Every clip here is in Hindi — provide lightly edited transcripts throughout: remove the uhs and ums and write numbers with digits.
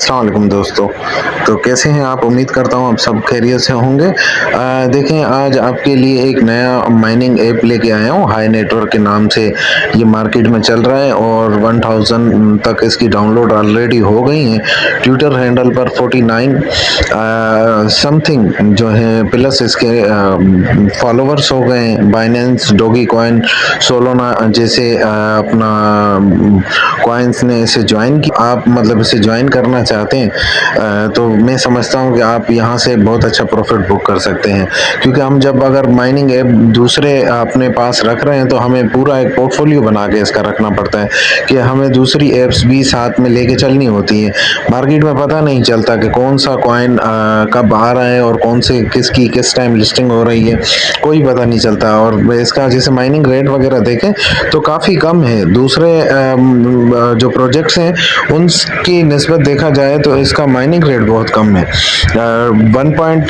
अस्सलाम वालेकुम दोस्तों। तो कैसे हैं आप? उम्मीद करता हूँ आप सब खैरियत से होंगे। देखें, आज आपके लिए एक नया माइनिंग ऐप लेके आया हूँ। हाई नेटवर्क के नाम से ये मार्केट में चल रहा है और 1000 तक इसकी डाउनलोड ऑलरेडी हो गई हैं। ट्विटर हैंडल पर 49 समथिंग जो है प्लस इसके फॉलोवर्स हो गए हैं। बाइनेंस, डोगी कॉइन, सोलोना जैसे अपना कॉइन्स ने इसे ज्वाइन की। आप मतलब इसे ज्वाइन करना चाहते हैं तो मैं समझता हूँ कि आप यहाँ से बहुत अच्छा प्रॉफिट बुक कर सकते हैं, क्योंकि हम जब अगर माइनिंग ऐप दूसरे अपने पास रख रहे हैं तो हमें पूरा एक पोर्टफोलियो बना के इसका रखना पड़ता है कि हमें दूसरी ऐप्स भी साथ में लेके चलनी होती है। मार्केट में पता नहीं चलता कि कौन सा कॉइन कब आ रहा है और कौन से किसकी किस टाइम लिस्टिंग हो रही है, कोई पता नहीं चलता। और इसका जैसे माइनिंग रेट वगैरह देखें तो काफ़ी कम है। दूसरे जो प्रोजेक्ट्स हैं उनकी निस्बत देखा जाए तो इसका माइनिंग रेट बहुत कम है। 1 पॉइंट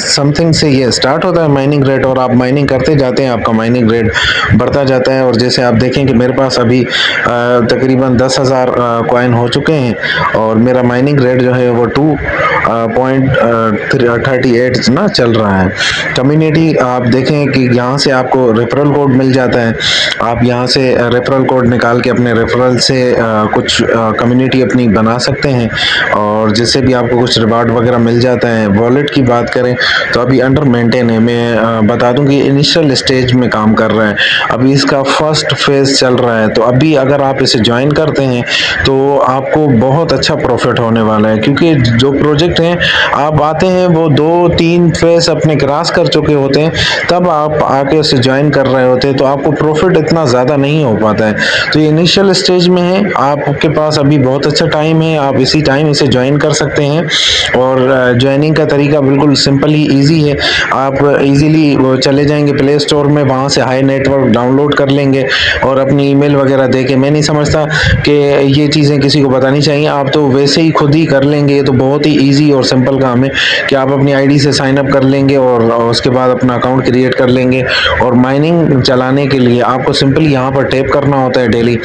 समथिंग से ये स्टार्ट होता है माइनिंग रेट, और आप माइनिंग करते जाते हैं, आपका माइनिंग रेट बढ़ता जाता है। और जैसे आप देखें कि मेरे पास अभी तकरीबन 10,000 कॉइन हो चुके हैं और मेरा माइनिंग रेट जो है वो 2.38 ना चल रहा है। कम्युनिटी आप देखें कि यहाँ से आपको रेफरल कोड मिल जाता है। आप यहाँ से रेफरल कोड निकाल के अपने रेफरल से कुछ कम्युनिटी अपनी बना सकते हैं और जिससे भी आपको कुछ रिवार्ड वगैरह मिल जाता है। वॉलेट की बात करें तो अभी अंडर मेंटेन है। मैं बता दूं कि इनिशियल स्टेज में काम कर रहा है, अभी इसका फर्स्ट फेज चल रहा है। तो अभी अगर आप इसे ज्वाइन करते हैं तो आपको बहुत अच्छा प्रॉफिट होने वाला है, क्योंकि जो प्रोजेक्ट हैं आप आते हैं वो 2-3 फेज अपने क्रॉस कर चुके होते हैं, तब आप आके उसे ज्वाइन कर रहे होते हैं, तो आपको प्रॉफिट इतना ज़्यादा नहीं हो पाता है। तो ये इनिशियल स्टेज में है, आपके पास अभी बहुत अच्छा टाइम है, आप इसी टाइम इसे ज्वाइन कर सकते हैं। और ज्वाइनिंग का तरीका बिल्कुल सिंपल ही ईजी है। आप इजीली वो चले जाएंगे प्ले स्टोर में, वहाँ से हाई नेटवर्क डाउनलोड कर लेंगे और अपनी ईमेल वगैरह देके, मैं नहीं समझता कि ये चीज़ें किसी को बतानी चाहिए, आप तो वैसे ही खुद ही कर लेंगे। ये तो बहुत ही ईजी और सिंपल काम है कि आप अपनी आईडी से साइन अप कर लेंगे और उसके बाद अपना अकाउंट क्रिएट कर लेंगे। और माइनिंग चलाने के लिए आपको सिंपली यहाँ पर टैप करना होता है। डेली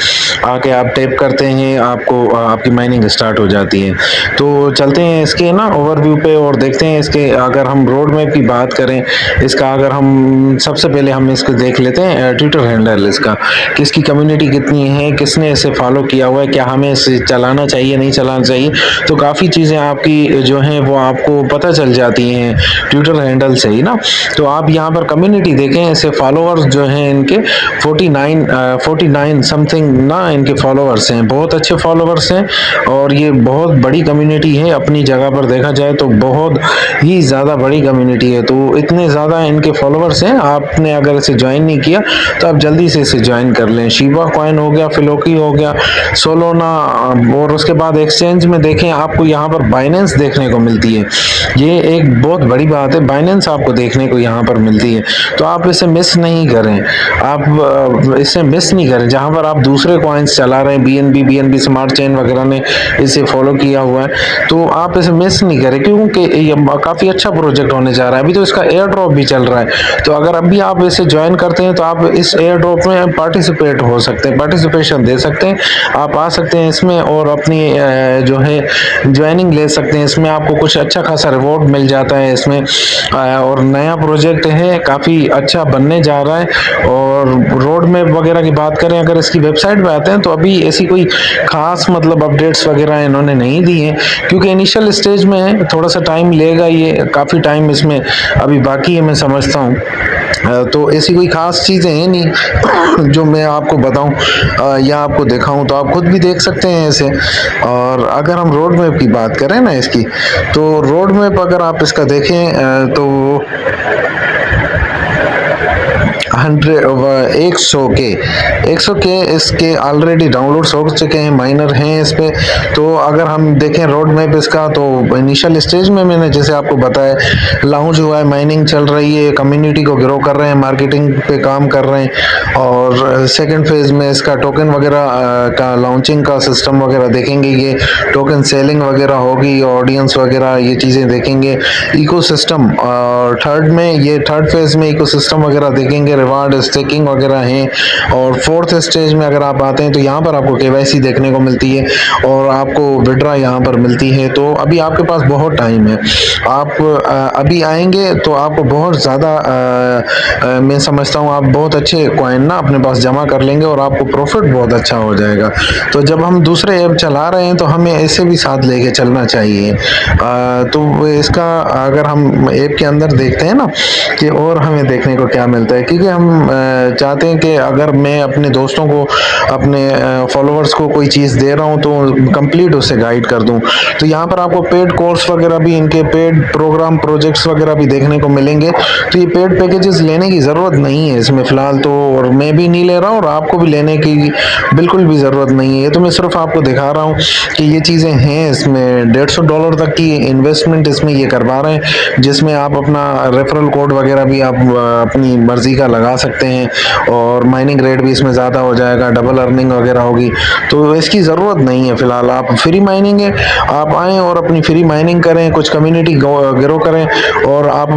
आके आप टैप करते हैं, आपको आपकी माइनिंग स्टार्ट हो जाती है। तो चलते हैं इसके ना ओवरव्यू पे और देखते हैं इसके, अगर हम रोड मैप की बात करें इसका, अगर हम सबसे पहले हम इसको देख लेते हैं ट्विटर हैंडल इसका, किसकी कम्युनिटी कितनी है, किसने इसे फॉलो किया हुआ है, क्या हमें इसे चलाना चाहिए नहीं चलाना चाहिए। तो काफ़ी चीज़ें आपकी जो हैं वो आपको पता चल जाती हैं ट्विटर हैंडल से ही ना। तो आप यहाँ पर कम्युनिटी देखें, ऐसे फॉलोअर्स जो हैं इनके 49 समथिंग ना इनके फॉलोअर्स हैं, बहुत अच्छे फॉलोअर्स हैं और ये बहुत बड़ी कम्युनिटी है। अपनी जगह पर देखा जाए तो बहुत ही ज़्यादा बड़ी कम्युनिटी है। तो इतने ज़्यादा इनके फॉलोअर्स हैं, आपने अगर इसे ज्वाइन नहीं किया तो आप जल्दी से इसे ज्वाइन कर लें। शिबा कॉइन हो गया, फिलोकी हो गया, सोलोना, और उसके बाद एक्सचेंज में देखें आपको यहाँ पर बाइनेंस देखने को मिलती है। ये एक बहुत बड़ी बात है, बाइनेंस आपको देखने को यहाँ पर मिलती है, तो आप इसे मिस नहीं करें। आप इसे मिस नहीं करें। जहाँ पर आप दूसरे कॉइन्स चला रहे हैं, बीएनबी स्मार्ट चेन वगैरह ने इसे फॉलो किया हुआ है, तो आप इसे मिस नहीं करें, क्योंकि ये काफ़ी अच्छा प्रोजेक्ट होने जा रहा है। अभी तो इसका एयर ड्रॉप भी चल रहा है, तो अगर अभी आप इसे ज्वाइन करते हैं तो आप इस एयर ड्रॉप में पार्टिसिपेट हो सकते हैं, पार्टिसिपेशन दे सकते हैं। आप आ सकते हैं इसमें और अपनी जो है ज्वाइनिंग ले सकते हैं। इसमें आपको कुछ अच्छा खासा रिवॉर्ड मिल जाता है इसमें। और नया प्रोजेक्ट है, काफ़ी अच्छा बनने जा रहा है। और रोड मैप वगैरह की बात करें, अगर इसकी वेबसाइट पे आते हैं तो अभी ऐसी कोई खास मतलब अपडेट्स वगैरह इन्होंने नहीं दी हैं, क्योंकि इनिशियल स्टेज में है, थोड़ा सा टाइम लेगा, ये काफ़ी टाइम इसमें अभी बाकी है मैं समझता हूँ। तो ऐसी कोई खास चीज़ें हैं नहीं जो मैं आपको बताऊं या आपको दिखाऊं, तो आप खुद भी देख सकते हैं ऐसे। और अगर हम रोड मैप की बात करें ना इसकी, तो रोड मैप अगर आप इसका देखें तो 100 के इसके ऑलरेडी डाउनलोड्स हो चुके हैं, माइनर हैं इस पे। तो अगर हम देखें रोड मैप इसका, तो इनिशियल स्टेज में मैंने जैसे आपको बताया लॉन्च हुआ है, माइनिंग चल रही है, कम्युनिटी को ग्रो कर रहे हैं, मार्केटिंग पे काम कर रहे हैं। और सेकंड फेज में इसका टोकन वगैरह का लॉन्चिंग का सिस्टम वगैरह देखेंगे, ये टोकन सेलिंग वगैरह होगी, ऑडियंस वगैरह ये चीज़ें देखेंगे, इकोसिस्टम। और थर्ड फेज में इकोसिस्टम वगैरह देखेंगे, रिवार्ड स्टेकिंग वगैरह हैं। और फोर्थ स्टेज में अगर आप आते हैं तो यहाँ पर आपको केवाईसी देखने को मिलती है और आपको विड्रा यहाँ पर मिलती है। तो अभी आपके पास बहुत टाइम है, आप अभी आएंगे तो आपको बहुत ज़्यादा मैं समझता हूँ आप बहुत अच्छे कॉइन ना अपने पास जमा कर लेंगे और आपको प्रॉफिट बहुत अच्छा हो जाएगा। तो जब हम दूसरे ऐप चला रहे हैं तो हमें ऐसे भी साथ लेके चलना चाहिए। तो इसका अगर हम ऐप के अंदर देखते हैं ना कि और हमें देखने को क्या मिलता है, क्योंकि हम चाहते हैं कि अगर मैं अपने दोस्तों को, अपने फॉलोअर्स को कोई चीज़ दे रहा हूँ तो कंप्लीट उसे गाइड कर दूँ। तो यहाँ पर आपको पेड कोर्स वगैरह भी, इनके पेड प्रोग्राम प्रोजेक्ट्स वगैरह भी देखने को मिलेंगे। तो ये पेड पैकेजेस लेने की ज़रूरत नहीं है इसमें फ़िलहाल तो, और मैं भी नहीं ले रहा हूँ और आपको भी लेने की बिल्कुल भी ज़रूरत नहीं है। ये तो मैं सिर्फ आपको दिखा रहा हूँ कि ये चीज़ें हैं इसमें। $150 तक की इन्वेस्टमेंट इसमें ये करवा रहे हैं, जिसमें आप अपना रेफरल कोड वगैरह भी आप अपनी मर्जी का लगा सकते हैं और माइनिंग रेट भी इसमें ज़्यादा हो जाएगा, डबल अर्निंग वगैरह होगी। तो इसकी ज़रूरत नहीं है फ़िलहाल। आप फ्री माइनिंग है, आप आएँ और अपनी फ्री माइनिंग करें, कुछ कम्युनिटी ग्रो करें। और आप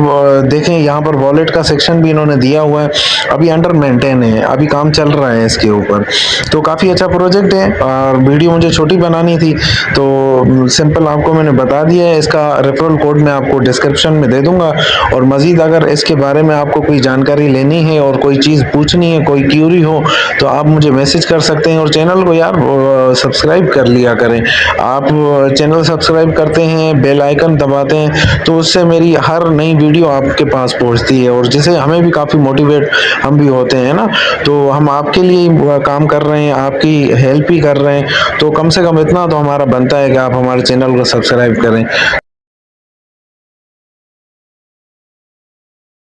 देखें यहाँ पर वॉलेट का सेक्शन भी इन्होंने दिया हुआ है, अभी अंडर मेंटेन है, अभी काम चल रहा है इसके ऊपर। तो काफ़ी अच्छा प्रोजेक्ट है और वीडियो मुझे छोटी बनानी थी तो सिंपल आपको मैंने बता दिया है। इसका रेफरल कोड मैं आपको डिस्क्रिप्शन में दे दूंगा। और मज़ीद अगर इसके बारे में आपको कोई जानकारी लेनी है और कोई चीज़ पूछनी है, कोई क्यूरी हो, तो आप मुझे मैसेज कर सकते हैं। और चैनल को यार सब्सक्राइब कर लिया करें। आप चैनल सब्सक्राइब करते हैं, बेल आइकन दबाते हैं, तो उससे मेरी हर नई वीडियो आपके पास पहुंचती है और जिससे हमें भी काफ़ी मोटिवेट हम भी होते हैं ना। तो हम आपके लिए ही काम कर रहे हैं, आपकी हेल्प ही कर रहे हैं, तो कम से कम इतना तो हमारा बनता है कि आप हमारे चैनल को सब्सक्राइब करें।